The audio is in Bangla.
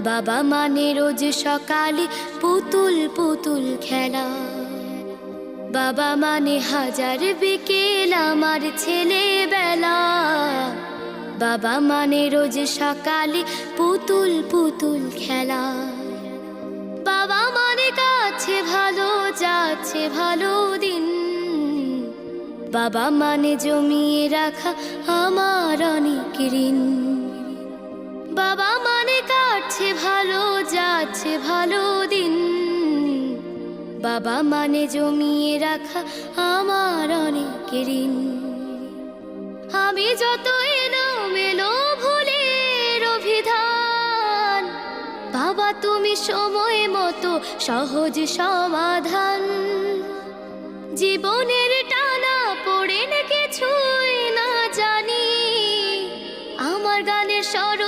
বাবা মানে রোজ সকালে পুতুল পুতুল খেলা। বাবা মানে হাজার বিকেল আমার ছেলেবেলা। বাবা মানে রোজ সকালে পুতুল পুতুল খেলা। বাবা মানে কাছে ভালো যাচ্ছে ভালো দিন। বাবা মানে জমিয়ে রাখা আমার অনেক ঋণ। বাবা মানে কাটছে ভালো যাচ্ছে ভালো দিন। বাবা মানে জমিয়ে রাখা আমার অনেক ঋণ। আমি যত এলোমেলো ভুলের অভিধান, বাবা তুমি সময় মতো সহজ সমাধান। জীবনের টানা পড়ে কিছুই না জানি, আমার গানের স্বর